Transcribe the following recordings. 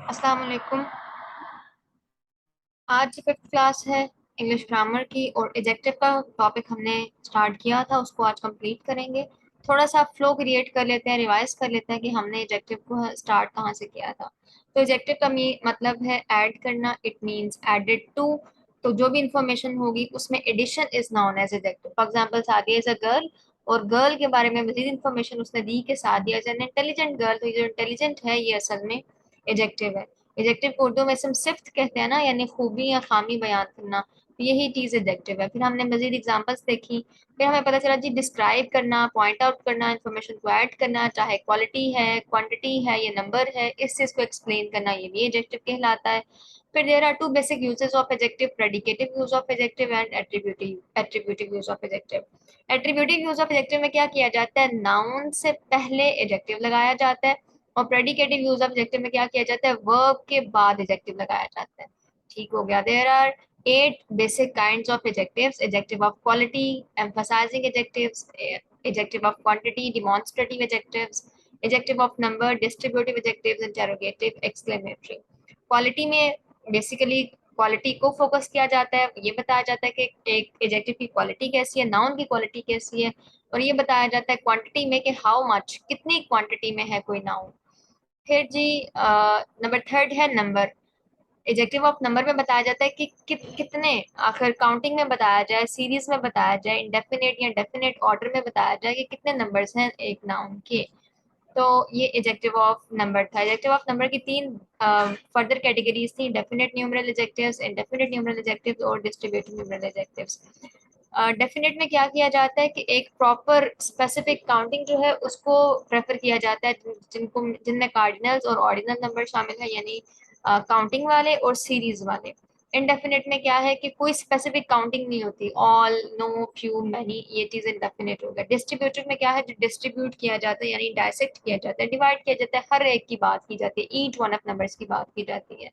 अस्सलाम वालेकुम। आज फिफ्थ क्लास है इंग्लिश ग्रामर की और एडजेक्टिव का टॉपिक हमने स्टार्ट किया था, उसको आज कंप्लीट करेंगे। थोड़ा सा फ्लो क्रिएट कर लेते हैं, रिवाइज कर लेते हैं कि हमने एडजेक्टिव को स्टार्ट कहाँ से किया था। तो एडजेक्टिव का मतलब है ऐड करना। It means added to. तो जो भी इंफॉर्मेशन होगी उसमें addition is known as adjective. For example Sadia is a girl, और गर्ल के बारे में मजीद इंफॉर्मेशन उसने दी कि Sadia is an intelligent girl. तो ये जो इंटेलिजेंट है ये असल में एडजेक्टिव है। एडजेक्टिव को उर्दू में हम सिफ्त कहते हैं ना, यानी खूबी या खामी बयान करना। तो यही चीज़ एडजेक्टिव है। फिर हमने मजीद एग्जांपल्स देखी। फिर हमें पता चला जी डिस्क्राइब करना, पॉइंट आउट करना, इंफॉर्मेशन को ऐड करना, चाहे क्वालिटी है, क्वांटिटी है, ये नंबर है, इस चीज़ को एक्सप्लेन करना, ये भी एडजेक्टिव कहलाता है। फिर there are two basic uses of adjective: predicative use of adjective and attributive use of adjective. Attributive use of adjective में क्या किया जाता है, नाउन से पहले एडजेक्टिव लगाया जाता है। और प्रेडिकेटिव यूज ऑफ एडजेक्टिव में क्या किया जाता है, वर्ब के बाद एडजेक्टिव लगाया जाता है। ठीक हो गया। There are 8 basic kinds of adjectives: adjective of quality, emphasising adjectives, adjective of quantity, demonstrative adjectives, adjective of number, distributive adjectives, interrogative, exclamatory. Quality में बेसिकली क्वालिटी को फोकस किया जाता है। ये बताया जाता है कि एक एडजेक्टिव की क्वालिटी कैसी है, नाउन की क्वालिटी कैसी है। और ये बताया जाता है क्वांटिटी में कि हाउ मच, कितनी क्वांटिटी में है कोई नाउन। फिर जी नंबर थर्ड है नंबर। एडजेक्टिव ऑफ नंबर में बताया जाता है कि कितने, आखिर काउंटिंग में बताया जाए, सीरीज में बताया जाए, इंडेफिनेट या डेफिनेट ऑर्डर में बताया जाए कि कितने नंबर्स हैं एक नाउन के। तो ये एडजेक्टिव ऑफ नंबर था। एडजेक्टिव ऑफ नंबर की तीन फर्दर कैटेगरीज थी: definite numeral adjectives, indefinite numeral adjectives और डिस्ट्रीब्यूटिव न्यूमरल एडजेक्टिव्स। डेफिनेट में क्या किया जाता है कि एक प्रॉपर स्पेसिफिक काउंटिंग जो है उसको प्रेफर किया जाता है, जिनमें कार्डिनल्स और ऑर्डिनल नंबर शामिल है, यानी काउंटिंग वाले और सीरीज वाले। इनडेफिनेट में क्या है कि कोई स्पेसिफिक काउंटिंग नहीं होती, ऑल, नो, फ्यू, मैनी, ये चीज इनडेफिनेट हो गया। डिस्ट्रीब्यूटिव में क्या है, जो डिस्ट्रीब्यूट किया जाता है यानी डायसेक्ट किया जाता है, डिवाइड किया जाता है, हर एक की बात की जाती है, ईच वन ऑफ नंबर्स की बात की जाती है।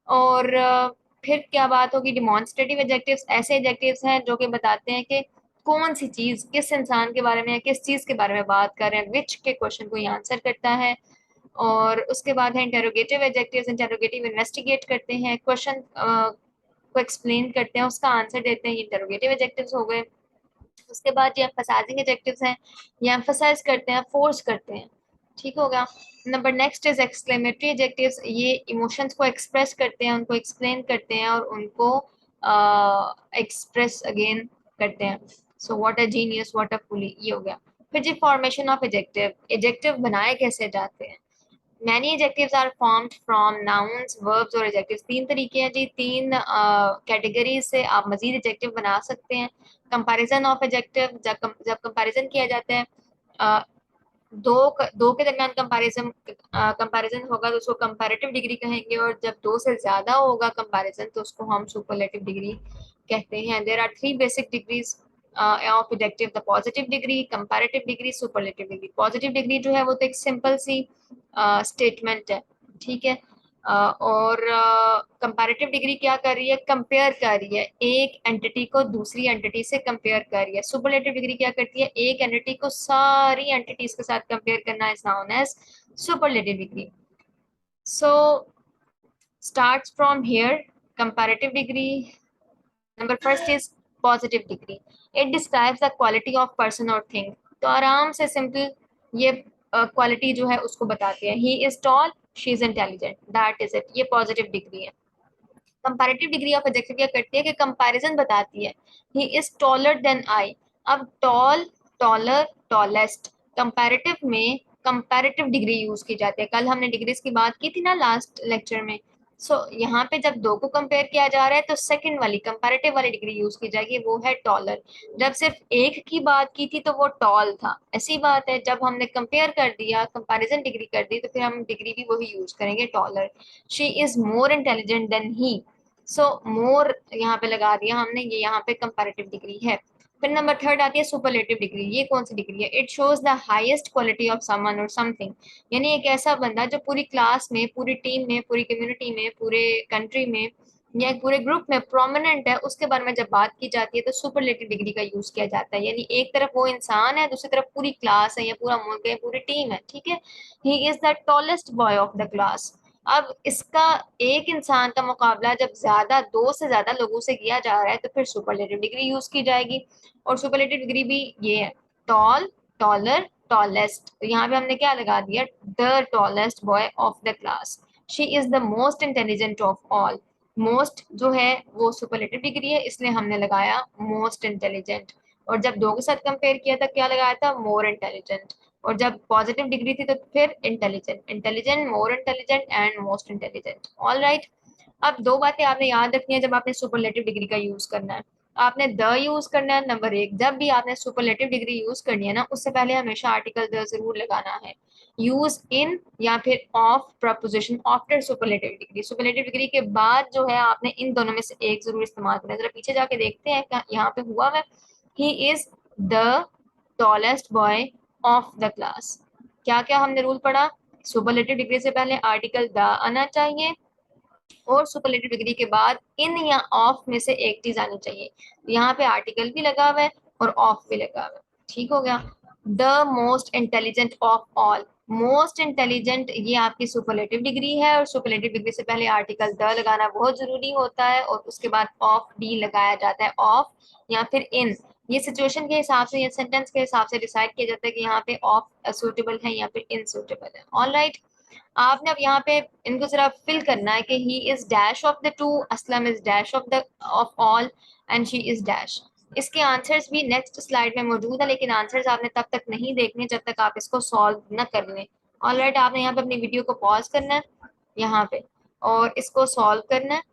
और फिर क्या बात होगी, डिमॉन्स्ट्रेटिव एडजेक्टिव्स ऐसे एडजेक्टिव्स हैं जो कि बताते हैं कि कौन सी चीज किस इंसान के बारे में या किस चीज के बारे में बात कर रहे हैं, विच के क्वेश्चन को ये आंसर करता है। और उसके बाद है इंटेरोगेटिव एडजेक्टिव्स। इंटेरोगेटिव इन्वेस्टिगेट करते हैं, क्वेश्चन को एक्सप्लेन करते हैं, उसका आंसर देते हैं, ये इंटेरोगेटिव एडजेक्टिव्स हो गए। उसके बाद ये एम्फसाइजिंग एडजेक्टिव्स हैं, ये एम्फसाइज करते हैं, फोर्स करते हैं। ठीक हो गया। Number next is exclamatory adjectives. ये इमोशंस को एक्सप्रेस करते हैं, उनको एक्सप्लेन करते हैं और उनको एक्सप्रेस अगेन करते हैं। So what a genius, what a folly, ये हो गया। फिर G formation of adjective. Adjective बनाए कैसे जाते हैं। Many adjectives are formed from nouns, verbs और एडजेक्टिव्स। तीन तरीके हैं जी, तीन कैटेगरीज से आप मजीद एडजेक्टिव बना सकते हैं। कंपैरिजन ऑफ एडजेक्टिव, जब कंपैरिजन किया जाता है, अ, दो के दरमियान कंपैरिजन होगा तो उसको कंपैरेटिव डिग्री कहेंगे, और जब दो से ज्यादा होगा कंपैरिजन तो उसको हम सुपरलेटिव डिग्री कहते हैं। There are 3 basic degrees of adjective: the positive degree, comparative degree, superlative degree. Positive degree जो है वो तो एक सिंपल सी स्टेटमेंट है, ठीक है। और कंपैरेटिव डिग्री क्या कर रही है, कंपेयर कर रही है, एक एंटिटी को दूसरी एंटिटी से कंपेयर कर रही है। सुपरलेटिव डिग्री क्या करती है, एक एंटिटी को सारी एंटिटीज के साथ कंपेयर करना is known as superlative degree. So starts from here comparative degree. Number first is positive degree. It describes the quality of person और थिंग। तो आराम से सिंपल ये क्वालिटी जो है उसको बताती है। He is tall, she is intelligent, that is it. ये पॉजिटिव डिग्री है। कंपैरेटिव डिग्री ऑफ एडजेक्टिव क्या करती है कि कंपैरिजन बताती है। He is taller than I. अब टॉल, टॉलर, टॉलेस्ट, कंपैरेटिव में कंपैरेटिव डिग्री यूज की जाती है। कल हमने डिग्रीज की बात की थी ना लास्ट लेक्चर में। यहाँ पे जब दो को कंपेयर किया जा रहा है तो सेकंड वाली कंपैरेटिव वाली डिग्री यूज की जाएगी, वो है टॉलर। जब सिर्फ एक की बात की थी तो वो टॉल था। ऐसी बात है जब हमने कंपेयर कर दिया, कंपैरिजन डिग्री कर दी, तो फिर हम डिग्री भी वही यूज करेंगे, taller. She is more intelligent than he. So more यहाँ पे लगा दिया हमने, ये यहाँ पे कंपैरेटिव डिग्री है। फिर नंबर थर्ड आती है सुपरलेटिव डिग्री। ये कौन सी डिग्री है, it shows the highest quality of someone और समथिंग। यानी एक ऐसा बंदा जो पूरी क्लास में, पूरी टीम में, पूरी कम्युनिटी में, पूरे कंट्री में या पूरे ग्रुप में प्रोमिनेंट है, उसके बारे में जब बात की जाती है तो सुपरलेटिव डिग्री का यूज किया जाता है। यानी एक तरफ वो इंसान है, दूसरी तरफ पूरी क्लास है या पूरा मुल्क है, पूरी टीम है, ठीक है। He is the tallest boy of the class. अब इसका एक इंसान का मुकाबला जब ज्यादा, दो से ज्यादा लोगों से किया जा रहा है तो फिर सुपरलेटिव डिग्री यूज की जाएगी। और सुपरलेटिव डिग्री भी ये है, टॉल, टॉलर, टॉलेस्ट। तो यहाँ पे हमने क्या लगा दिया, the tallest boy of the class, she is the most intelligent of all. Most जो है वो सुपरलेटिव डिग्री है, इसलिए हमने लगाया मोस्ट इंटेलिजेंट। और जब दो के साथ कंपेयर किया था क्या लगाया था, मोर इंटेलिजेंट। और जब पॉजिटिव डिग्री थी तो फिर intelligent, intelligent, more intelligent and most intelligent. All right. अब दो बातें आपने याद रखनी है जब आपने सुपरलेटिव डिग्री का यूज करना है। आपने द यूज करना है नंबर एक, जब भी आपने सुपरलेटिव डिग्री यूज करनी है ना, उससे पहले हमेशा आर्टिकल द जरूर लगाना है। यूज इन या फिर of preposition after superlative degree. Superlative degree के बाद जो है आपने इन दोनों में से एक जरूर इस्तेमाल करना है। जरा पीछे जाके देखते हैं क्या यहाँ पे हुआ है। He is the tallest boy of the class. क्या क्या हमने रूल पढ़ा, सुपरलेटिव डिग्री से पहले आर्टिकल द आना चाहिए, और सुपरलेटिव डिग्री के बाद इन या ऑफ में से एक चीज आनी चाहिए। यहाँ पे आर्टिकल भी लगा हुआ है और ऑफ भी लगा हुआ है। ठीक हो गया। The most intelligent of all, most intelligent ये आपकी सुपरलेटिव डिग्री है, और सुपरलेटिव डिग्री से पहले आर्टिकल द लगाना बहुत जरूरी होता है, और उसके बाद ऑफ भी लगाया जाता है, ऑफ या फिर इन। ये सिचुएशन के हिसाब से या सेंटेंस के हिसाब से डिसाइड किया जाता है कि यहाँ पे ऑफ सूटेबल है या फिर इनसूटेबल है। All right. आपने अब यहाँ पे इनको जरा फिल करना है कि he is dash of the to, Aslam is dash of the of all, and she is dash. इसके आंसर्स भी नेक्स्ट स्लाइड में मौजूद है, लेकिन आंसर्स आपने तब तक नहीं देखने जब तक आप इसको सॉल्व न कर लें। ऑलराइट, आपने यहाँ पे अपनी वीडियो को पॉज करना है यहाँ पे, और इसको सॉल्व करना है।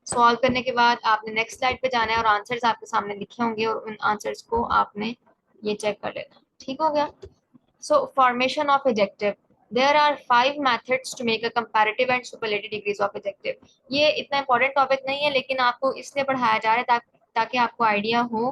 सॉल्व करने के बाद आपने नेक्स्ट स्लाइड पे जाना है, और आंसर्स आपके सामने लिखे होंगे, और उन आंसर्स को आपने ये चेक कर लेना। ठीक हो गया। So, formation of adjective. There are 5 methods to make a comparative and superlative degrees of adjective. ये इतना important टॉपिक नहीं है, लेकिन आपको इसलिए पढ़ाया जा रहा है ताकि आपको आइडिया हो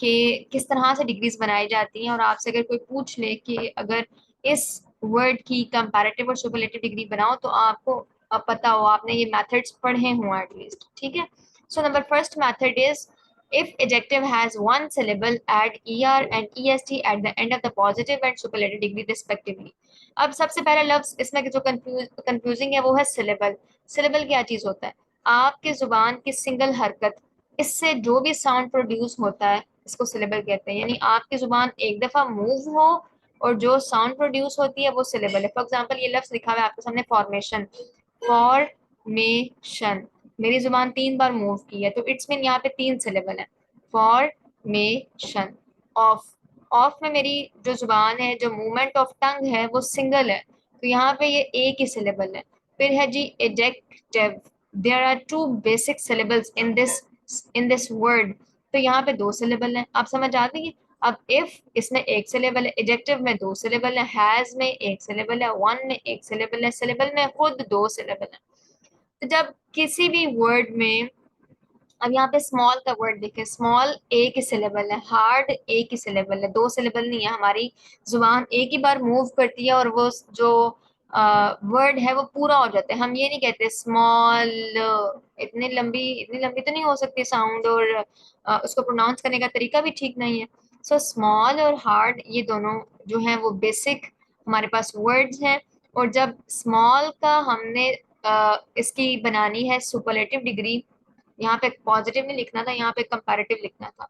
कि किस तरह से डिग्रीज बनाई जाती हैं। और आपसे अगर कोई पूछ ले कि अगर इस वर्ड की कंपैरेटिव और सुपरलेटिव डिग्री बनाओ, तो आपको पता हो, आपने ये मेथड्स पढ़े हों एटलीस्ट। ठीक है। So number first method is, if adjective has one syllable, add er and est at the end of the positive and superlative degree respectively. अब सबसे पहला लफ्ज इसमें जो कंफ्यूजिंग है वो है सिलेबल। सिलेबल क्या चीज होता है, आपकी जुबान की सिंगल हरकत, इससे जो भी साउंड प्रोड्यूस होता है इसको सिलेबल कहते हैं। यानी आपकी जुबान एक दफा मूव हो और जो साउंड प्रोड्यूस होती है वो सिलेबल है। फॉर एग्जाम्पल ये लफ्ज लिखा हुआ है आपके सामने, फॉर्मेशन, फॉर्मेशन, मेरी जुबान 3 बार मूव की है, तो इट्स मीन यहाँ पे 3 सिलेबल है, फॉर्मेशन। ऑफ, ऑफ में मेरी जो जुबान है, जो मूवमेंट ऑफ टंग है वो सिंगल है, तो यहाँ पे ये एक ही सिलेबल है। फिर है जी adjective, there are 2 basic syllables in this word, तो यहाँ पे 2 सिलेबल है। आप समझ आती है। अब इफ इसमें 1 सिलेबल है, एडजेक्टिव में 2 सिलेबल है, हैज में 1 सिलेबल है, वन में 1 सिलेबल है, सिलेबल में खुद 2 सिलेबल है। तो जब किसी भी वर्ड में, अब यहाँ पे स्मॉल का वर्ड देखें, स्मॉल एक ही सिलेबल है, हार्ड एक ही सिलेबल है, 2 सिलेबल नहीं है। हमारी जुबान एक ही बार मूव करती है और वो जो वर्ड है वो पूरा हो जाता है। हम ये नहीं कहते स्मॉल, इतनी लंबी तो नहीं हो सकती साउंड, और उसको प्रोनाउंस करने का तरीका भी ठीक नहीं है। सो स्मॉल और हार्ड ये दोनों जो हैं वो बेसिक हमारे पास वर्ड्स हैं। और जब स्मॉल का हमने इसकी बनानी है सुपरलेटिव डिग्री, यहाँ पे पॉजिटिव नहीं लिखना था, यहाँ पे कंपैरेटिव लिखना था।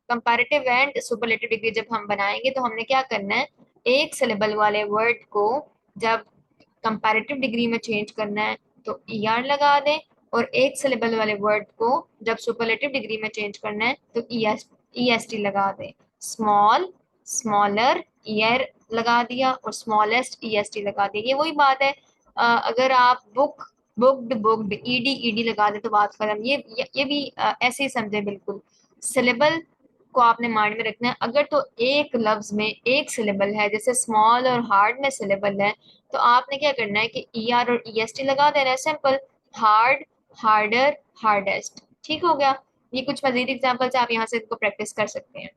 कंपैरेटिव एंड सुपरलेटिव डिग्री जब हम बनाएंगे तो हमने क्या करना है, 1 सिलेबल वाले वर्ड को जब कंपैरेटिव डिग्री में चेंज करना है तो er लगा दें, और 1 सिलेबल वाले वर्ड को जब सुपरलेटिव डिग्री में चेंज करना है तो est लगा दें। स्मॉल, स्मॉलर, ईयर लगा दिया, और स्मॉलेस्ट est लगा दिया। ये वही बात है, अगर आप book, booked, booked, ED ED लगा दे तो बात खत्म। ये भी ऐसे ही समझे बिल्कुल। सिलेबल को आपने माइंड में रखना है। अगर तो एक लफ्ज में 1 सिलेबल है, जैसे स्मॉल और हार्ड में सिलेबल है, तो आपने क्या करना है कि ई आर और ई एस टी लगा देना है, सिंपल। Hard, harder, hardest. ठीक हो गया। ये कुछ मजीद एग्जाम्पल्स आप यहाँ से इनको प्रैक्टिस कर सकते हैं।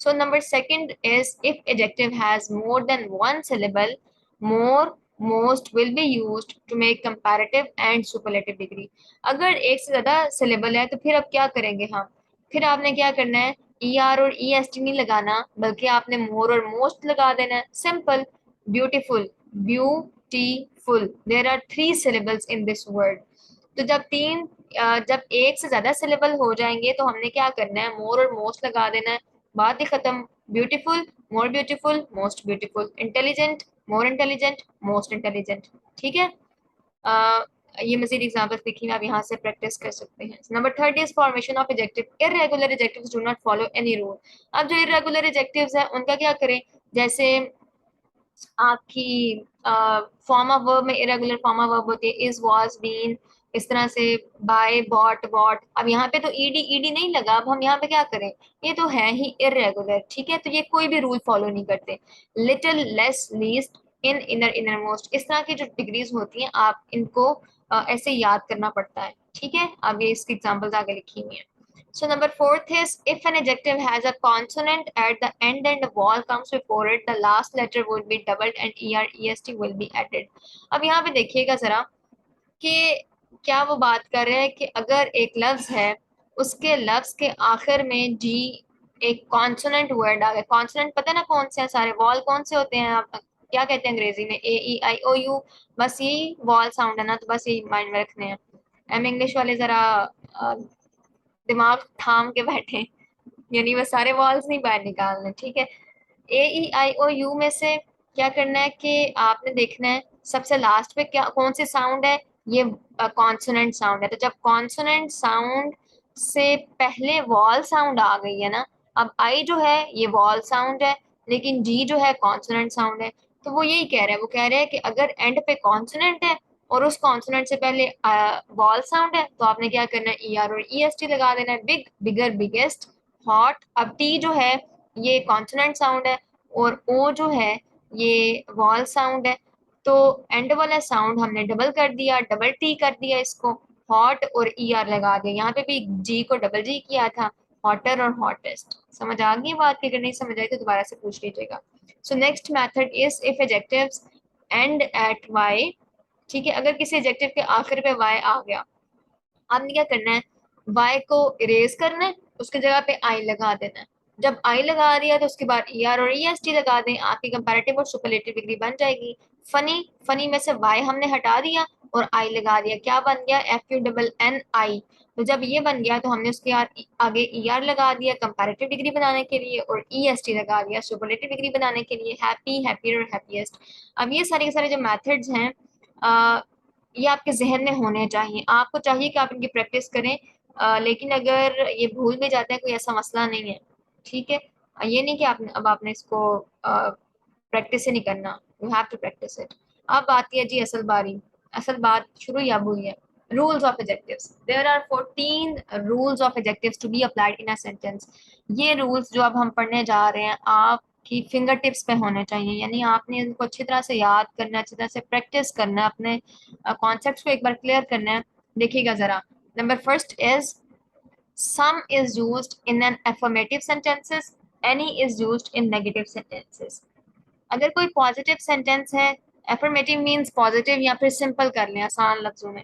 So number second is, if adjective has more than 1 syllable, more, most will be used to make comparative and superlative degree. अगर एक से ज्यादा सिलेबल है तो फिर अब क्या करेंगे हम, फिर आपने क्या करना है, ई आर और ई एस टी नहीं लगाना, बल्कि आपने मोर और मोस्ट लगा देना है, simple. Beautiful, beautiful, beautiful, there are 3 syllables in this word। तो जब एक से ज्यादा सिलेबल हो जाएंगे तो हमने क्या करना है, मोर और मोस्ट लगा देना है, बात ही खत्म। Beautiful, more beautiful, most beautiful. Intelligent, more intelligent, most intelligent. ठीक है। अ, ये मजीद एग्जाम्पल्स देखिए, आप यहाँ से प्रैक्टिस कर सकते हैं। Number 30 is formation of adjective. Irregular adjectives do not follow any rule. अब जो इर्रेगुलर एडजेक्टिव्स हैं उनका क्या करें, जैसे आपकी फॉर्म ऑफ वर्ब में इरेगुलर फॉर्म ऑफ वर्ब होती है, इज, वाज, बीन, इस तरह से बाय, बॉट, बॉट। अब यहाँ पे तो ईडी ईडी नहीं लगा, अब हम यहाँ पे क्या करें, ये तो है ही इरेगुलर। ठीक है, तो ये कोई भी रूल फॉलो नहीं करते। लिटिल, लेस, लीस्ट, इन, इनर, इनर मोस्ट, इस तरह की जो डिग्रीज होती हैं आप इनको ऐसे याद करना पड़ता है। ठीक है, अब ये इसकी एग्जाम्पल्स आगे लिखी हुई हैं। So number fourth is, if an adjective has a consonant at the end and a vowel comes before it, the last letter will be doubled and er, est will be added। अब यहाँ पे देखिएगा जरा कि क्या वो बात कर रहे हैं कि अगर एक लफ्ज है, उसके लफ्ज के आखिर में जी, एक कॉन्सोनेंट वर्ड आ गया। कॉन्सोनेंट पता है ना कौन से हैं सारे, वॉल कौन से होते हैं, आप क्या कहते हैं अंग्रेजी में, ए ई आई ओ यू, बस यही वॉल साउंड है ना, तो बस यही माइंड में रखने हैं। एम इंग्लिश वाले जरा दिमाग थाम के बैठे, यानी वो सारे वॉल्स नहीं बाहर निकालने। ठीक है, ए ई आई ओ यू में से क्या करना है कि आपने देखना है सबसे लास्ट पे क्या कौन सी साउंड है, ये कॉन्सोनेंट साउंड है। तो जब कॉन्सोनेंट साउंड से पहले वॉल साउंड आ गई है ना, अब आई जो है ये वॉल साउंड है, लेकिन जी जो है कॉन्सोनेंट साउंड है। तो वो यही कह रहे हैं, वो कह रहे हैं कि अगर एंड पे कॉन्सोनेंट है और उस कॉन्सोनेंट से पहले वॉल साउंड है, तो आपने क्या करना है, ई आर और ई एस टी लगा देना है। बिग, बिगर, बिगेस्ट, हॉट। अब टी जो है ये कॉन्सोनेंट साउंड है और ओ जो है ये वॉल साउंड है, तो एंड वाला साउंड हमने डबल कर दिया, डबल टी कर दिया इसको, हॉट और ई आर लगा दिया। यहाँ पे भी जी को डबल जी किया था, हॉटर और हॉटेस्ट। समझ आ गई बात की? अगर नहीं समझ आई तो दोबारा से पूछ लीजिएगा। So next method is, if adjectives end at Y. ठीक है, अगर किसी एडजेक्टिव के आखिर पे वाई आ गया, आपने क्या करना है, वाई को इरेज करना है, उसकी जगह पे आई लगा देना है। जब आई लगा दिया तो उसके बाद ई आर और ई एस टी लगा दें, आपकी कंपैरेटिव और सुपरलेटिव डिग्री बन जाएगी। फनी, फनी में से वाई हमने हटा दिया और आई लगा दिया, क्या बन गया, एफ यू डबल एन आई। तो जब ये बन गया तो हमने उसके आगे ई आर लगा दिया कंपैरेटिव डिग्री बनाने के लिए और ई एस टी लगा दिया सुपरलेटिव डिग्री बनाने के लिए, हैप्पी, हैप्पियर और हैप्पीएस्ट। अब ये सारे के सारे जो मेथड्स हैं ये आपके जहन में होने चाहिए। आपको चाहिए कि आप इनकी प्रैक्टिस करें, लेकिन अगर ये भूल भी जाते हैं कोई ऐसा मसला नहीं है। ठीक है, ये नहीं कि आपने अब आपने इसको प्रैक्टिस ही नहीं करना, you have to practise it. अब आती है जी असल बारी, असल बात शुरू या हुई है। Rules of adjectives, there are 14 rules of adjectives to be applied in a sentence. ये रूल्स जो अब हम पढ़ने जा रहे हैं आपकी फिंगर टिप्स पे होने चाहिए, यानी आपने इनको अच्छी तरह से याद करना है, अच्छी तरह से प्रैक्टिस करना है, अपने कॉन्सेप्ट्स को एक बार क्लियर करना है। देखिएगा जरा, number first is, some is used in an affirmative sentences, any is used in negative sentences। अगर कोई पॉजिटिव सेंटेंस है, एफर्मेटिव मींस पॉजिटिव, या फिर सिंपल कर लें आसान लफ्जों में,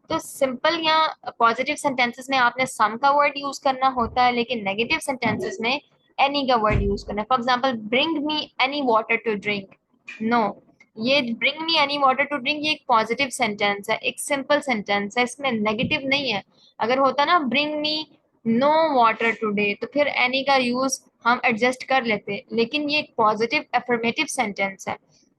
तो सिंपल या पॉजिटिव सेंटेंसेस में आपने सम का वर्ड यूज करना होता है, लेकिन नेगेटिव सेंटेंसेस में एनी का वर्ड यूज करना है। For example, bring me any water to drink, no, ये bring me any water to drink ये एक पॉजिटिव सेंटेंस है, एक सिंपल सेंटेंस है, इसमें नेगेटिव नहीं है। अगर होता ना bring me know water today, तो फिर एनी का यूज हम एडजस्ट कर लेते, लेकिन ये एक पॉजिटिव एफर्मेटिव सेंटेंस है,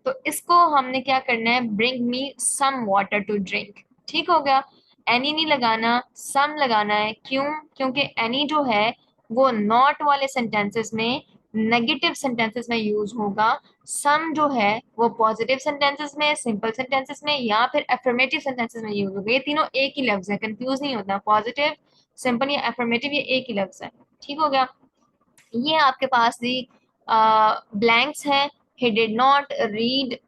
तो इसको हमने क्या करना है, bring me some water to drink. ठीक हो गया, एनी नहीं लगाना, सम लगाना है। क्यों? क्योंकि एनी जो है वो नॉट वाले सेंटेंसेस में, नेगेटिव सेंटेंसेस में यूज होगा, सम जो है वो पॉजिटिव सेंटेंसेस में, सिंपल सेंटेंसेस में, या फिर एफर्मेटिव सेंटेंसेस में यूज होगा। ये तीनों एक ही लफ्ज है, कंफ्यूज नहीं होता, पॉजिटिव, सिंपल या एफर्मेटिव ये एक ही लफ्ज है। ठीक हो गया, ये आपके पास दी ब्लैंक्स हैं। He did not read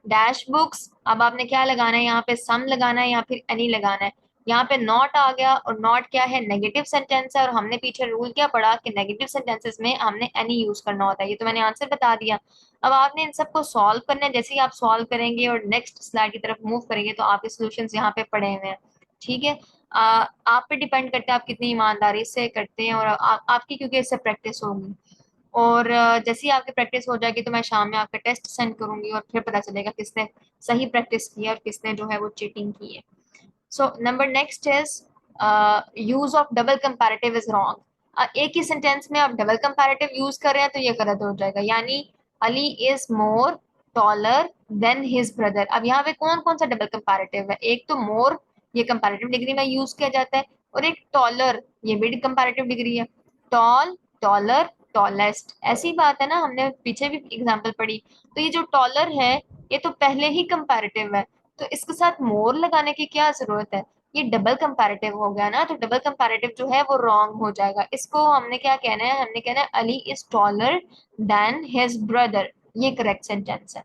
dash books. अब आपने क्या लगाना है, यहाँ पे सम लगाना है या फिर एनी लगाना है। यहाँ पे नॉट आ गया, और नॉट क्या है, नेगेटिव सेंटेंस है, और हमने पीछे रूल क्या पढ़ा कि नेगेटिव सेंटेंसेस में हमने एनी यूज करना होता है। ये तो मैंने आंसर बता दिया। अब आपने इन सबको सॉल्व करना है, जैसे ही आप सॉल्व करेंगे और नेक्स्ट स्लाइड की तरफ मूव करेंगे तो आपके सॉल्यूशंस यहाँ पे पड़े हुए हैं। ठीक है, आप पे डिपेंड करता है आप कितनी ईमानदारी से करते हैं, और आपकी क्योंकि इससे प्रैक्टिस होगी। और जैसे ही आपकी प्रैक्टिस हो जाएगी तो मैं शाम में आपका टेस्ट सेंड करूंगी और फिर पता चलेगा किसने सही प्रैक्टिस की है और किसने जो है वो चीटिंग की है। So number next is use of double comparative is wrong. एक ही सेंटेंस में आप डबल कंपैरेटिव यूज कर रहे हैं तो ये गलत हो जाएगा। यानी Ali is more taller than his brother. अब यहाँ पे कौन कौन सा डबल कंपैरेटिव है? एक तो मोर, ये कंपैरेटिव डिग्री में यूज किया जाता है, और एक टॉलर, ये भी कंपैरेटिव डिग्री है। टॉल, टॉलर, टॉलेस्ट, ऐसी बात है ना, हमने पीछे भी एग्जांपल पढ़ी। तो ये जो टॉलर है ये तो पहले ही कंपैरेटिव है, तो इसके साथ मोर लगाने की क्या जरूरत है? ये डबल कंपैरेटिव हो गया ना, तो डबल कंपैरेटिव जो है वो रॉन्ग हो जाएगा। इसको हमने क्या कहना है? हमने कहना है Ali is taller then his brother. ये करेक्ट सेंटेंस है।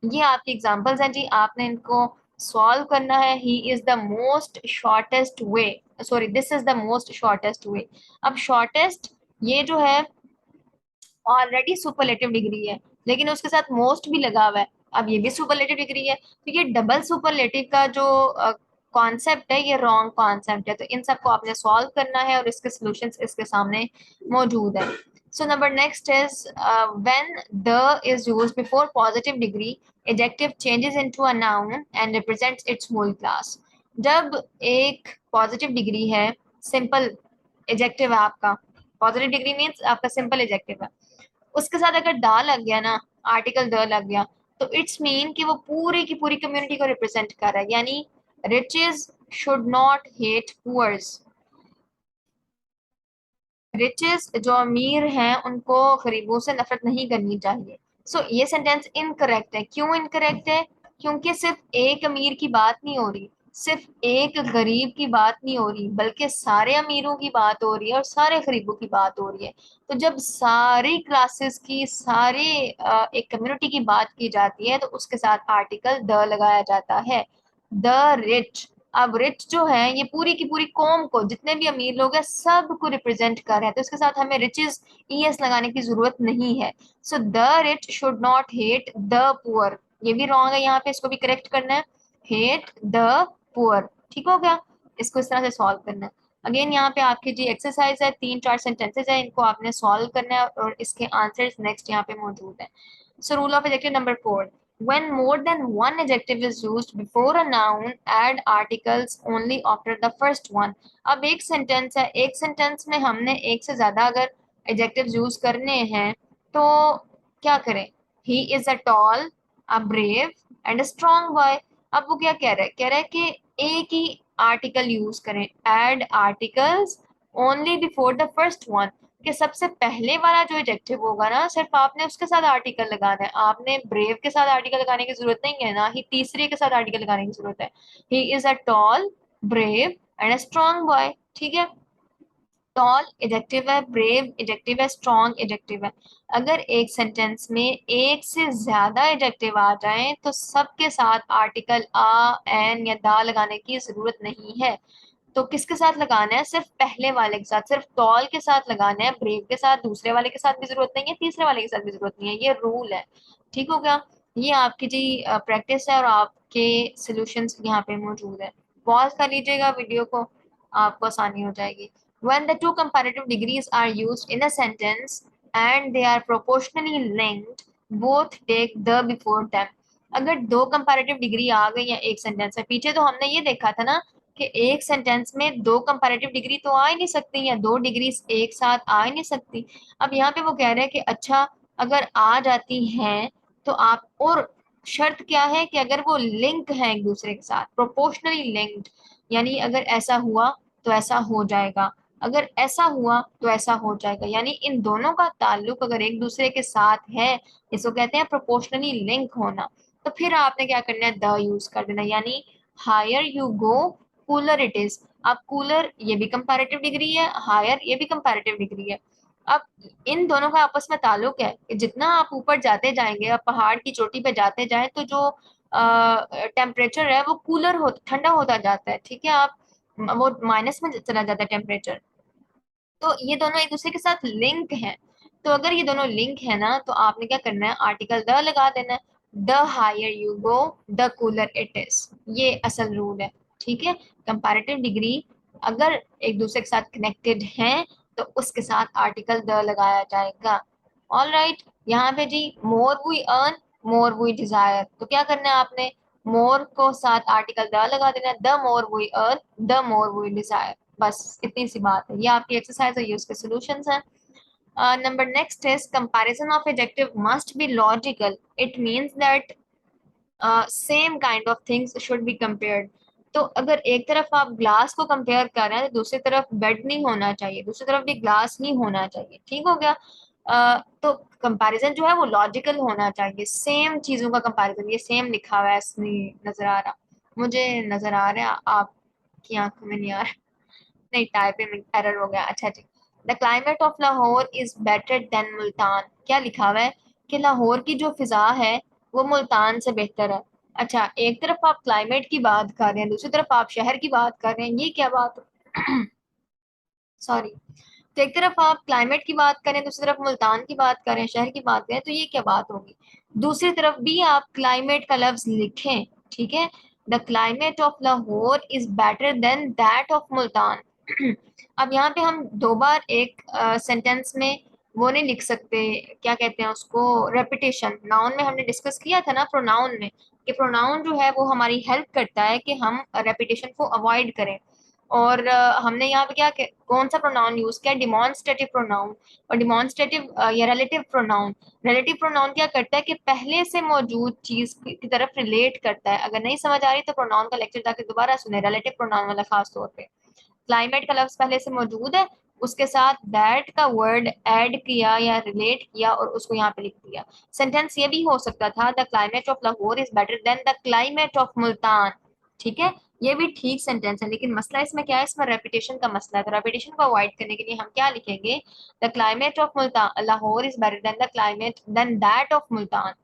ये आपकी एग्जांपल्स हैं जी, आपने इनको सॉल्व करना है। He is the most shortest way, sorry this is the most shortest वे। अब शॉर्टेस्ट ये जो है ऑलरेडी सुपरलेटिव डिग्री है, लेकिन उसके साथ मोस्ट भी लगा हुआ है। अब ये भी सुपरलेटिव डिग्री है, तो ये डबल सुपरलेटिव का जो कॉन्सेप्ट है ये रॉन्ग कॉन्सेप्ट है। तो इन सबको आपने सॉल्व करना है और इसके सॉल्यूशंस इसके सामने मौजूद है। So number next is when the is used before positive degree, adjective changes into a noun and represents its whole class. जब एक पॉजिटिव डिग्री है, सिंपल एडजेक्टिव है आपका, पॉजिटिव डिग्री मीन्स आपका सिंपल एडजेक्टिव है, उसके साथ अगर दा लग गया ना, आर्टिकल द लग गया, तो इट्स मीन कि वो पूरी की पूरी कम्युनिटी को रिप्रेजेंट कर रहा है। यानी riches should not hate poors. Riches जो अमीर हैं उनको गरीबों से नफरत नहीं करनी चाहिए। सो ये सेंटेंस इनकरेक्ट है। क्यों इनकरेक्ट है? क्योंकि सिर्फ एक अमीर की बात नहीं हो रही, सिर्फ एक गरीब की बात नहीं हो रही, बल्कि सारे अमीरों की बात हो रही है और सारे गरीबों की बात हो रही है। तो जब सारी क्लासेस की, सारे एक कम्युनिटी की बात की जाती है तो उसके साथ आर्टिकल द लगाया जाता है। द रिच, अब रिच जो है ये पूरी की पूरी कौम को, जितने भी अमीर लोग हैं सबको रिप्रेजेंट कर रहे हैं, तो इसके साथ हमें रिचेस ईएस लगाने की जरूरत नहीं है। So the rich should not hate the poor, ये भी रॉन्ग है, यहाँ पे इसको भी करेक्ट करना है। हेट द पुअर, ठीक हो गया। इसको इस तरह से सॉल्व करना है। अगेन यहाँ पे आपकी जी एक्सरसाइज है, 3-4 सेंटेंसेस है, इनको आपने सॉल्व करना है और इसके आंसर्स नेक्स्ट यहाँ पे मौजूद है। So rule of adjective number 4. When more than one adjective is used before a noun, add articles only after the first one. अब एक सेंटेंस है, एक सेंटेंस में हमने एक से ज्यादा अगर एडजेक्टिव्स यूज करने हैं तो क्या करें? He is a tall, a brave and a strong boy. अब वो क्या कह रहा है? कह रहा है कि एक ही आर्टिकल यूज करें, add articles only before the first one, कि सबसे पहले वाला जो एडजेक्टिव होगा ना सिर्फ आपने उसके साथ आर्टिकल लगाना है। आपने ब्रेव के साथ आर्टिकल लगाने की जरूरत नहीं है, ना ही तीसरे के साथ आर्टिकल लगाने की जरूरत है। He is a tall, brave and a strong boy, ठीक है। टॉल एडजेक्टिव है, ब्रेव एडजेक्टिव है, स्ट्रॉन्ग एडजेक्टिव है। अगर एक सेंटेंस में एक से ज्यादा एडजेक्टिव आ जाएं तो सबके साथ आर्टिकल आ, एन या दा लगाने की जरूरत नहीं है। तो किसके साथ लगाना है? सिर्फ पहले वाले के साथ, सिर्फ टॉल के साथ लगाना है, ब्रेव के साथ, दूसरे वाले के साथ भी जरूरत नहीं है, तीसरे वाले के साथ भी जरूरत नहीं है। ये रूल है, ठीक हो गया। ये आपकी जी प्रैक्टिस है और आपके सॉल्यूशंस यहाँ पे मौजूद है। पॉज कर लीजिएगा वीडियो को, आपको आसानी हो जाएगी। When the two comparative degrees are used in a sentence and they are proportionally linked, both take the before them. अगर दो कंपैरेटिव डिग्री आ गई है एक सेंटेंस में, पीछे तो हमने ये देखा था ना कि एक सेंटेंस में दो कंपैरेटिव डिग्री तो आ ही नहीं सकती, या दो डिग्री एक साथ आ ही नहीं सकती। अब यहाँ पे वो कह रहे हैं कि अच्छा अगर आ जाती हैं तो आप, और शर्त क्या है कि अगर वो लिंक है एक दूसरे के साथ, प्रोपोर्शनली लिंक्ड, यानी अगर ऐसा हुआ तो ऐसा हो जाएगा, अगर ऐसा हुआ तो ऐसा हो जाएगा, यानी इन दोनों का ताल्लुक अगर एक दूसरे के साथ है, इसको कहते हैं प्रोपोर्शनली लिंक होना। तो फिर आपने क्या करना है? द यूज कर देना। यानी higher you go cooler it is. अब कूलर ये भी कंपैरेटिव डिग्री है, हायर ये भी कंपैरेटिव डिग्री है। अब इन दोनों का आपस में ताल्लुक है कि जितना आप ऊपर जाते जाएंगे, आप पहाड़ की चोटी पे जाते जाएं तो जो टेम्परेचर है वो कूलर हो, ठंडा होता जाता है, ठीक है। आप वो माइनस में चला जाता है टेम्परेचर। तो ये दोनों एक दूसरे के साथ लिंक हैं। तो अगर ये दोनों लिंक है ना तो आपने क्या करना है? आर्टिकल द लगा देना है। The higher you go the cooler it is, ये असल रूल है, ठीक है। कंपैरेटिव डिग्री अगर एक दूसरे के साथ कनेक्टेड हैं तो उसके साथ आर्टिकल द लगाया जाएगा। ऑल राइट, यहाँ पे जी more we earn more we desire, तो क्या करना है आपने, मोर को साथ आर्टिकल द लगा देना है, the more we earn the more we desire, बस इतनी सी बात है। ये आपकी एक्सरसाइज है, ये उसके सॉल्यूशंस हैं। Number next is comparison of adjective must be logical. It means that same kind of things should be compared. तो अगर एक तरफ आप ग्लास को कंपेयर कर रहे हैं तो दूसरी तरफ बेड नहीं होना चाहिए, दूसरी तरफ भी ग्लास ही होना चाहिए, ठीक हो गया। तो कंपैरिजन जो है वो लॉजिकल होना चाहिए, सेम चीजों का कंपैरिजन, ये सेम लिखा हुआ है इसमें नजर आ रहा, मुझे नजर आ रहा है, आपकी आंखों में नहीं आ रहा, नहीं टाइपिंग में एरर हो गया। अच्छा जी, the climate of Lahore is better than Multan, क्या लिखा हुआ है कि लाहौर की जो फिजा है वो मुल्तान से बेहतर है। अच्छा, एक तरफ आप क्लाइमेट की बात कर रहे हैं, दूसरी तरफ आप शहर की बात कर रहे हैं, ये क्या बात सॉरी, तो एक तरफ आप क्लाइमेट की बात करें, दूसरी तरफ मुल्तान की बात करें, शहर की बात करें, तो ये क्या बात होगी। दूसरी तरफ भी आप क्लाइमेट का लफ्ज लिखें, ठीक है, the climate of Lahore is better then that of Multan. अब यहाँ पे हम दो बार एक सेंटेंस में वो नहीं लिख सकते, क्या कहते हैं उसको, रेपिटेशन। नाउन में हमने डिस्कस किया था ना, प्रोनाउन में, कि प्रोनाउन जो है वो हमारी हेल्प करता है कि हम रेपिटेशन को अवॉइड करें। और हमने यहाँ पे कौन सा प्रोनाउन यूज किया, डिमॉन्स्ट्रेटिव प्रोनाउन। और डिमॉन्स्ट्रेटिव या रिलेटिव प्रोनाउन, रिलेटिव प्रोनाउन क्या करता है कि पहले से मौजूद चीज की तरफ रिलेट करता है। अगर नहीं समझ आ रही तो प्रोनाउन का लेक्चर जाके दोबारा सुने, रिलेटिव प्रोनाउन वाला खास तौर पे। क्लाइमेट का लफ्ज पहले से मौजूद है, उसके साथ दैट का वर्ड ऐड किया या रिलेट किया और उसको यहाँ पे लिख दिया। सेंटेंस ये भी हो सकता था, the climate of Lahore is better than the climate of Multan, ठीक है, ये भी ठीक सेंटेंस है। लेकिन मसला इसमें क्या है, इसमें रेपिटेशन का मसला है। तो रेपिटेशन को अवॉइड करने के लिए हम क्या लिखेंगे, the climate of Multan Lahore is better than the climate than that of Multan,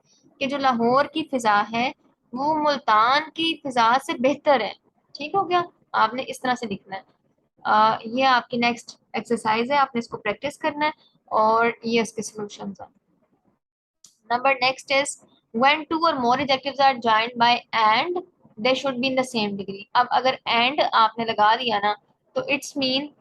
कि जो लाहौर की फिजा है वो मुल्तान की फिजा से बेहतर है, ठीक हो गया। आपने इस तरह से लिखना है। ये आपकी नेक्स्ट एक्सरसाइज है, आपने इसको प्रैक्टिस करना है और ये इसके सॉल्यूशंस हैं। Number next is when two or more adjectives are joined by and they should be in the same degree. अब अगर and आपने लगा दिया ना तो इट्स मीन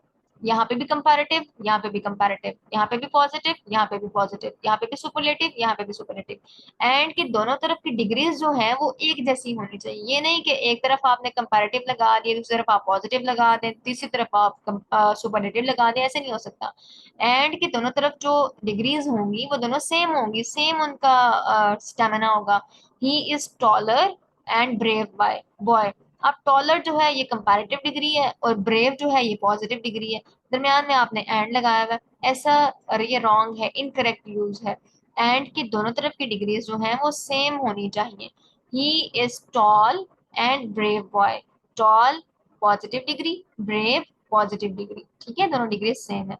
यहाँ पे भी कंपैरेटिव, यहाँ पे भी कंपैरेटिव, यहाँ पे भी पॉजिटिव, यहाँ पे भी पॉजिटिव, यहाँ पे भी सुपरलेटिव, यहाँ पे भी सुपरलेटिव। एंड की दोनों तरफ की डिग्रीज जो है वो एक जैसी होनी चाहिए। ये नहीं कि एक तरफ आपने कंपैरेटिव लगा दिया, दूसरी तरफ आप पॉजिटिव लगा दें, तीसरी तरफ आप सुपरलेटिव लगा दें, ऐसे नहीं हो सकता। एंड की दोनों तरफ जो डिग्रीज होंगी वो दोनों सेम होंगी, सेम उनका स्टेमिना होगा। He is taller and brave by boy. अब टॉलर जो है ये कंपैरेटिव डिग्री है और ब्रेव जो है ये पॉजिटिव डिग्री है, दरमियान में आपने एंड लगाया हुआ है, ऐसा और ये रॉन्ग है, इनकरेक्ट यूज है। एंड की दोनों तरफ की डिग्रीज जो हैं वो सेम होनी चाहिए। He is tall and brave boy, tall positive degree, brave positive degree, ठीक है, दोनों डिग्री सेम है।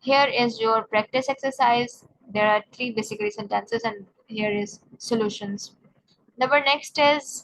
Here is your practice exercise. There are three basically sentences and here is solutions. Number next is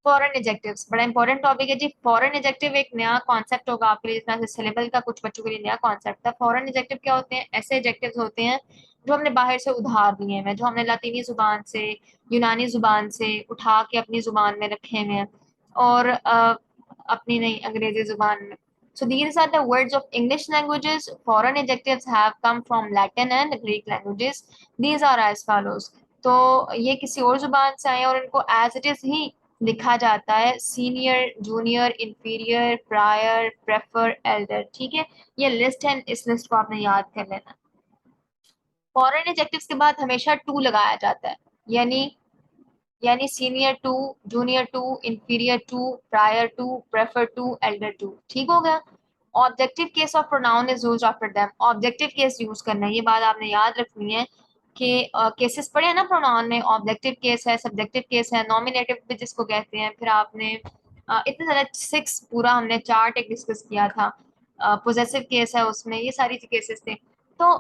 foreign adjectives, बड़ा important topic है जी। Foreign adjective एक नया concept होगा आपके लिए, जिस से सिलेबल का कुछ बच्चों के लिए नया कॉन्सेप्ट था। फॉरेन एडजेक्टिव क्या होते हैं, ऐसे एडजेक्टिव्स होते हैं जो हमने बाहर से उधार लिए हैं, जो हमने लातीनी जुबान से, यूनानी जुबान से उठा के अपनी जुबान में रखे हुए हैं और अपनी नहीं अंग्रेजी जुबान में। So these are the words of English languages. Foreign adjectives have come from Latin and Greek languages. These are as follows. तो ये किसी और जुबान से आए और इनको एज इट इज ही लिखा जाता है, senior, junior, inferior, prior, prefer, Elder, ठीक है। ये लिस्ट है, इस लिस्ट को आपने याद कर लेना। फॉरेन एडजेक्टिव्स के बाद हमेशा टू लगाया जाता है, यानी senior to, junior to, inferior to, prior to, prefer to, elder to, ठीक हो गया। Objective case of pronoun is used after them, objective case use करना है, ये बात आपने याद रखनी है कि केसेस पढ़े हैं ना प्रोनाउन में, ऑब्जेक्टिव केस है, सब्जेक्टिव केस है, नॉमिनेटिव भी जिसको कहते हैं। फिर आपने इतने सारे सिक्स पूरा हमने चार्ट एक डिस्कस किया था, पोजेसिव केस है उसमें, ये सारी केसेस थे। तो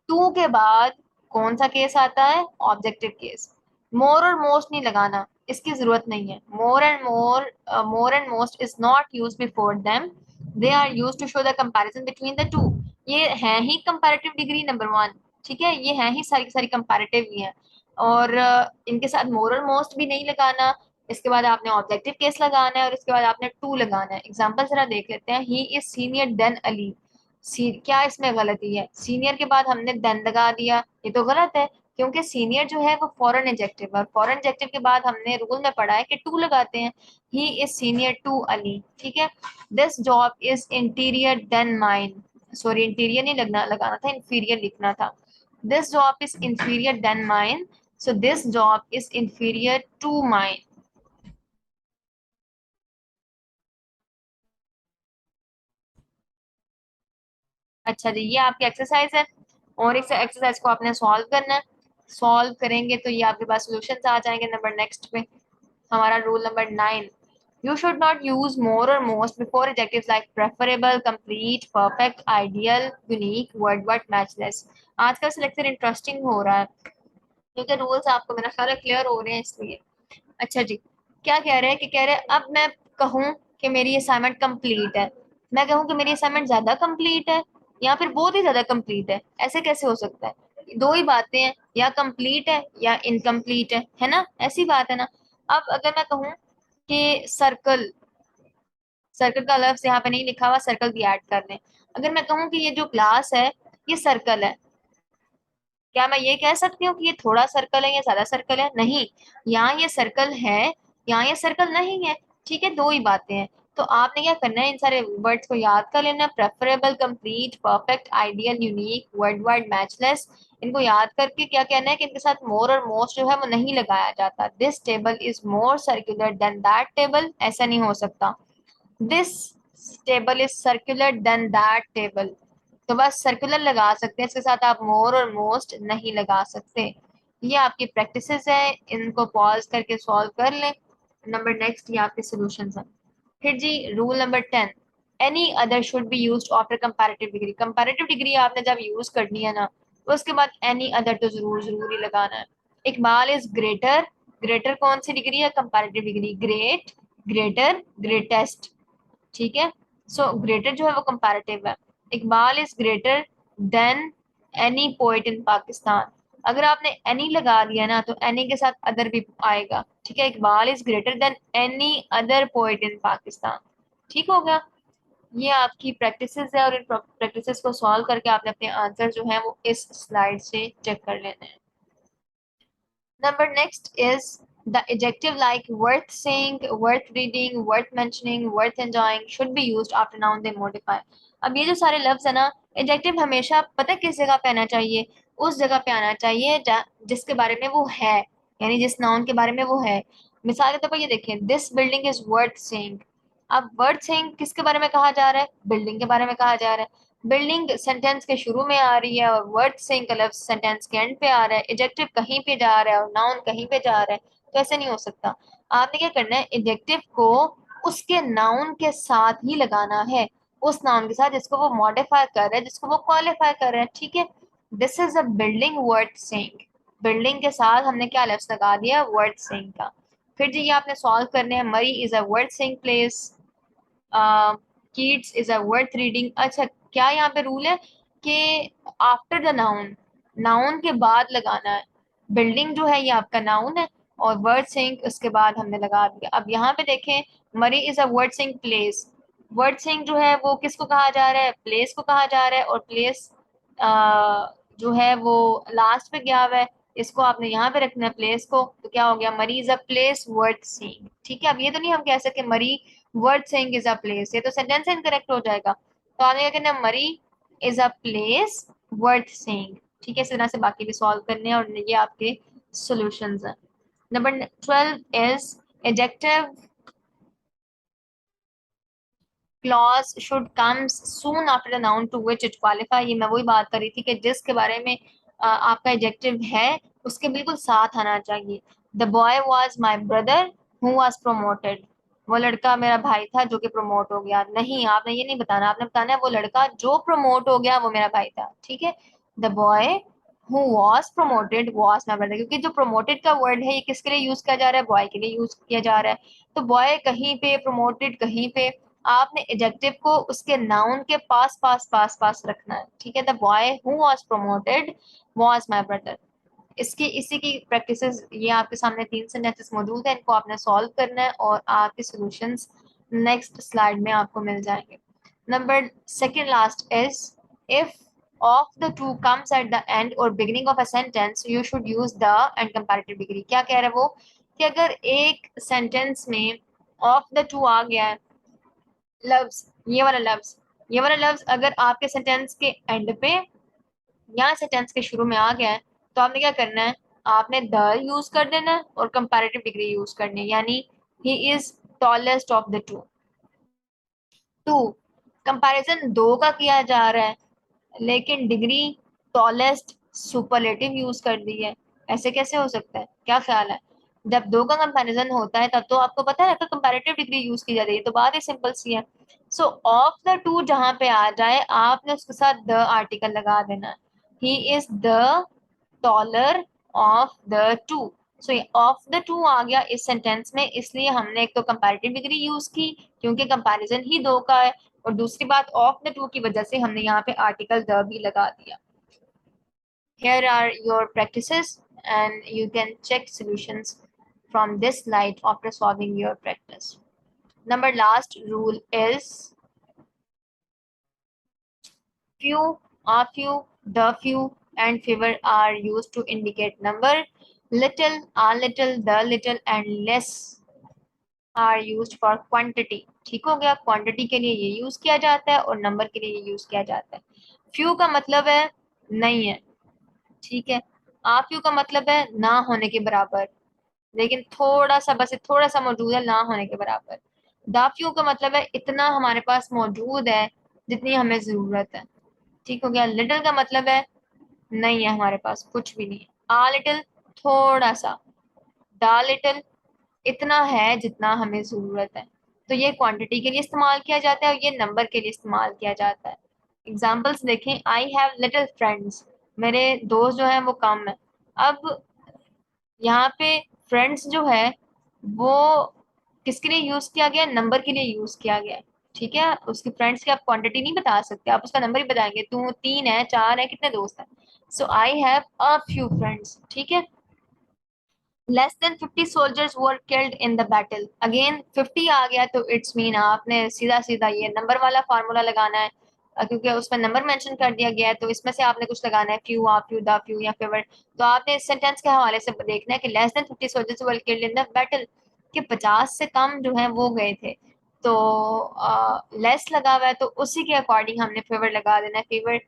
टू के बाद कौन सा केस आता है, ऑब्जेक्टिव केस। मोर और मोस्ट नहीं लगाना, इसकी जरूरत नहीं है। More and most is not use before them, they are use to show the comparison between the two. ये है ही कंपैरेटिव डिग्री नंबर वन, ठीक है, ये है ही सारी की सारी कंपैरेटिव ही है। और इनके साथ मोर और मोस्ट भी नहीं लगाना। इसके बाद आपने ऑब्जेक्टिव केस लगाना है और इसके बाद आपने टू लगाना है। एग्जाम्पल जरा देख लेते हैं, he is senior then Ali. क्या इसमें गलती है? सीनियर के बाद हमने देन लगा दिया, ये तो गलत है, क्योंकि सीनियर जो है वो फॉरेन एडजेक्टिव है, और फॉरेन एडजेक्टिव के बाद हमने रूल में पढ़ा है कि टू लगाते हैं। He is senior to Ali, ठीक है। This job is interior than mine, sorry interior नहीं लगना लगाना था, इंफीरियर लिखना था। This job is inferior than mine, so this job is inferior to mine. अच्छा जी, ये आपकी एक्सरसाइज है, और इस एक्सरसाइज को आपने सॉल्व करना है। सॉल्व करेंगे तो ये आपके पास सॉल्यूशंस आ जाएंगे। नंबर नेक्स्ट पे हमारा rule number 9, you should not use more और most before adjectives like preferable, complete, perfect, ideal, unique, word word matchless. आज का लेक्चर इंटरेस्टिंग हो रहा है क्योंकि रूल्स आपको मेरा ख्याल है क्लियर हो रहे हैं इसलिए। अच्छा जी, क्या कह रहे हैं कि कह रहे हैं अब मैं कहूँ कि मेरी असाइनमेंट कंप्लीट है, मैं कहूँ कि मेरी असाइनमेंट ज्यादा कंप्लीट है या फिर बहुत ही ज्यादा कंप्लीट है, ऐसे कैसे हो सकता है? दो ही बातें हैं, या कंप्लीट है या इनकम्प्लीट है ना, ऐसी बात है ना। अब अगर मैं कहूँ कि सर्कल, सर्कल का लफ्ज यहाँ पे नहीं लिखा हुआ, सर्कल भी ऐड कर लें। अगर मैं कहूँ कि ये जो क्लास है ये सर्कल है, क्या मैं ये कह सकती हूँ कि ये थोड़ा सर्कल है या ज्यादा सर्कल है? नहीं, यहाँ ये सर्कल है, यहाँ ये सर्कल नहीं है, ठीक है, दो ही बातें हैं। तो आपने क्या करना है, इन सारे वर्ड्स को याद कर लेना, preferable, complete, perfect, ideal, unique, word wide, matchless. इनको याद करके क्या कहना है कि इनके साथ मोर और मोस्ट जो है वो नहीं लगाया जाता। This table is more circular than that table, ऐसा नहीं हो सकता। This table is circular than that table, तो बस सर्कुलर लगा सकते हैं, इसके साथ आप मोर और मोस्ट नहीं लगा सकते। ये आपकी प्रैक्टिसेस है, इनको पॉज करके सॉल्व कर लें। नंबर नेक्स्ट ये आपके सॉल्यूशंस हैं। फिर जी rule number 10, any other should be used after comparative degree. Comparative degree आपने जब यूज करनी है ना, तो उसके बाद एनी अदर तो जरूर जरूर ही लगाना है। इकबाल इज ग्रेटर, ग्रेटर कौन सी डिग्री है? Comparative degree, great, greater, greatest, ठीक है। सो ग्रेटर जो है वो कंपैरेटिव है। Iqbal is greater than any poet in Pakistan. अगर आपने एनी लगा दिया ना तो एनी के साथ अदर भी आएगा, ठीक है। Iqbal is greater than any other poet in Pakistan, ठीक हो गया। ये आपकी प्रैक्टिसेस है, और इन प्रैक्टिसेस को सॉल्व करके आपने अपने आंसर जो है वो इस स्लाइड से चेक कर लेने हैं। Number next is the adjective like worth seeing, worth reading, worth mentioning, worth enjoying should be used after noun they modify. अब ये जो सारे लफ्ज है ना, एडजेक्टिव हमेशा पता है किस जगह पे आना चाहिए? उस जगह पे आना चाहिए जिसके बारे में वो है, यानी जिस नाउन के बारे में वो है। मिसाल के तौर पर ये देखें, this building is worth seeing. अब वर्थ सीइंग किसके बारे में कहा जा रहा है? बिल्डिंग के बारे में कहा जा रहा है। बिल्डिंग सेंटेंस के शुरू में आ रही है और वर्ड से का लफ्ज सेंटेंस के एंड पे आ रहा है, एडजेक्टिव कहीं पे जा रहा है और नाउन कहीं पे जा रहा है, तो ऐसे नहीं हो सकता। आपने क्या करना है, एडजेक्टिव को उसके नाउन के साथ ही लगाना है, उस नाउन के साथ जिसको वो मॉडिफाई कर रहा है, जिसको वो क्वालिफाई कर रहा है, ठीक है। This is a building worth saying, building के साथ हमने क्या लफ्ज लगा दिया? वर्थ सेइंग का। फिर जी ये आपने सॉल्व करने हैं, मरी is a worth saying place, kids is a worth reading. अच्छा, क्या यहाँ पे रूल है कि आफ्टर द नाउन, नाउन के बाद लगाना है। बिल्डिंग जो है ये आपका नाउन है, और वर्ड सिंक उसके बाद हमने लगा दिया। अब यहाँ पे देखें, Murree is a worth seeing place, worth seeing जो है वो किसको कहा जा रहा है? प्लेस को कहा जा रहा है, और प्लेस जो है वो लास्ट पे गया हुआ है, इसको आपने यहाँ पे रखना है प्लेस को, तो क्या हो गया? मरी is a place worth seeing, ठीक है। अब ये तो नहीं हम कह सकते मरी worth saying is a place, ये तो सेंटेंस इनकरेक्ट हो जाएगा। तो आपने क्या करना है, मरी is a place worth saying, ठीक है। इस तरह से बाकी भी सॉल्व करने हैं, और ये आपके सॉल्यूशंस हैं। Number 12 is adjective clause should comes soon after the noun to which it qualify. ये मैं वही बात कर रही थी कि जिसके बारे में आपका एडजेक्टिव है उसके बिल्कुल साथ आना चाहिए। The boy was my brother who was promoted, वो लड़का मेरा भाई था जो कि प्रमोट हो गया। नहीं, आपने ये नहीं बताना, आपने बताना है वो लड़का जो प्रमोट हो गया वो मेरा भाई था, ठीक है। The boy who was promoted was my brother, क्योंकि जो प्रोमोटेड का वर्ड है ये किसके लिए यूज किया जा रहा है? बॉय के लिए यूज किया जा रहा है। तो बॉय कहीं पे, प्रोमोटेड कहीं पे, आपने एडजेक्टिव को उसके नाउन के पास पास पास पास रखना है, ठीक है। The boy who was promoted was my brother. इसकी इसी की प्रैक्टिसेस, ये आपके सामने 3 सेंटेंसेस मौजूद है, इनको आपने सॉल्व करना है और आपके सॉल्यूशंस नेक्स्ट स्लाइड में आपको मिल जाएंगे। Number second last is if of the two comes at the end or beginning of a sentence you should use the and comparative degree. क्या कह रहा है वो कि अगर एक सेंटेंस में of the two आ गया है लफ्ज, ये वाला लफ्ज अगर आपके सेंटेंस के एंड पे या सेंटेंस के शुरू में आ गया है तो आपने क्या करना है, आपने द यूज कर देना है और कंपैरेटिव डिग्री यूज करनी है, यानी he is tallest of the two. Two comparison दो का किया जा रहा है लेकिन डिग्री टॉलेस्ट सुपरलेटिव यूज कर दी है, ऐसे कैसे हो सकता है, क्या ख्याल है? जब दो का कंपैरिजन होता है तब तो आपको पता है तो कंपैरेटिव डिग्री यूज की जाती है, तो बात ही सिंपल सी है। सो ऑफ द टू जहां पे आ जाए आपने उसके साथ द आर्टिकल लगा देना है, he is the taller of the two. So of the two आ गया इस सेंटेंस में, इसलिए हमने एक तो कंपैरेटिव डिग्री यूज की क्योंकि कंपैरिजन ही दो का है, और दूसरी बात ऑफ द टू की वजह से हमने यहाँ पे आर्टिकल द भी लगा दिया। Here are your practices and you can check solutions from this slide after solving your practice. Number last rule is few, a few, the few and fewer are used to indicate number. Little, a little, the little and less are used for quantity. ठीक हो गया, quantity के लिए ये use किया जाता है और नंबर के लिए ये यूज किया जाता है। फ्यू का मतलब है नहीं है, ठीक है। आ फ्यू का मतलब है ना होने के बराबर, लेकिन थोड़ा सा, बस थोड़ा सा मौजूद है ना होने के बराबर। दा फ्यू का मतलब है इतना हमारे पास मौजूद है जितनी हमें जरूरत है, ठीक हो गया। लिटिल का मतलब है नहीं है हमारे पास कुछ भी नहीं है। आ लिटिल थोड़ा सा, दा लिटिल इतना है जितना हमें जरूरत है। तो ये क्वांटिटी के लिए इस्तेमाल किया जाता है और ये नंबर के लिए इस्तेमाल किया जाता है। एग्जाम्पल्स देखें, आई हैव लिटिल फ्रेंड्स, मेरे दोस्त जो हैं वो कम है। अब यहाँ पे फ्रेंड्स जो है वो किसके लिए यूज किया गया, नंबर के लिए यूज किया गया है, ठीक है। उसकी फ्रेंड्स की आप क्वांटिटी नहीं बता सकते, आप उसका नंबर ही बताएंगे, तू तीन है चार है कितने दोस्त हैं। So I have a few friends, ठीक है। Less than 50 soldiers were killed in the battle, again 50 आ गया तो इट्स मीन आपने सीधा सीधा ये नंबर वाला फार्मूला लगाना है, क्योंकि उसमें नंबर मेंशन कर दिया गया है तो इसमें से आपने कुछ लगाना है, few, uh few, the few या फेवर। तो आपने इस सेंटेंस के हवाले से देखना है कि less than 50 soldiers were killed in the battle, कि 50 से कम जो है वो गए थे, तो लेस लगा हुआ है तो उसी के अकॉर्डिंग हमने फेवर लगा देना है, fewer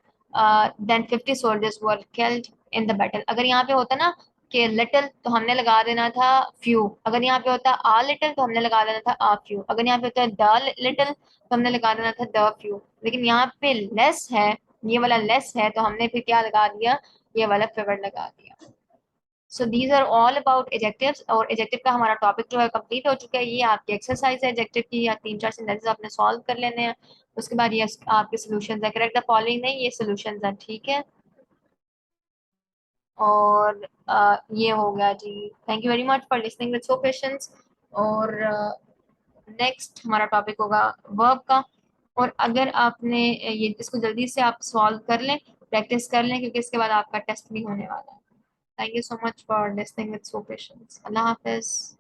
than 50 soldiers were killed in the battle. अगर यहाँ पे होता ना कि लिटिल तो हमने लगा देना था फ्यू, अगर यहाँ पे होता आ लिटिल तो हमने लगा देना था आ फ्यू, अगर यहाँ पे होता द लिटिल तो हमने लगा देना था द फ्यू, लेकिन यहाँ पे लेस है, ये वाला लेस है तो हमने फिर क्या लगा दिया, ये वाला फेवर लगा दिया। So these are all about adjectives, और एडजेक्टिव का हमारा टॉपिक जो है कंप्लीट हो चुका है। ये आपकी एक्सरसाइज है एडजेक्टिव की, या तीन चार सेंटेंसेस आपने सॉल्व कर लेने हैं, उसके बाद ये आपके सोल्यूशन है, करेक्ट द फॉलोइंग नहीं, ये सोल्यूशन है, ठीक है। और ये हो गया जी, thank you very much for listening with so patience. और नेक्स्ट हमारा टॉपिक होगा वर्ब का, और अगर आपने ये इसको जल्दी से आप सॉल्व कर लें, प्रैक्टिस कर लें, क्योंकि इसके बाद आपका टेस्ट भी होने वाला है। Thank you so much for listening with so patience. Allah Hafiz.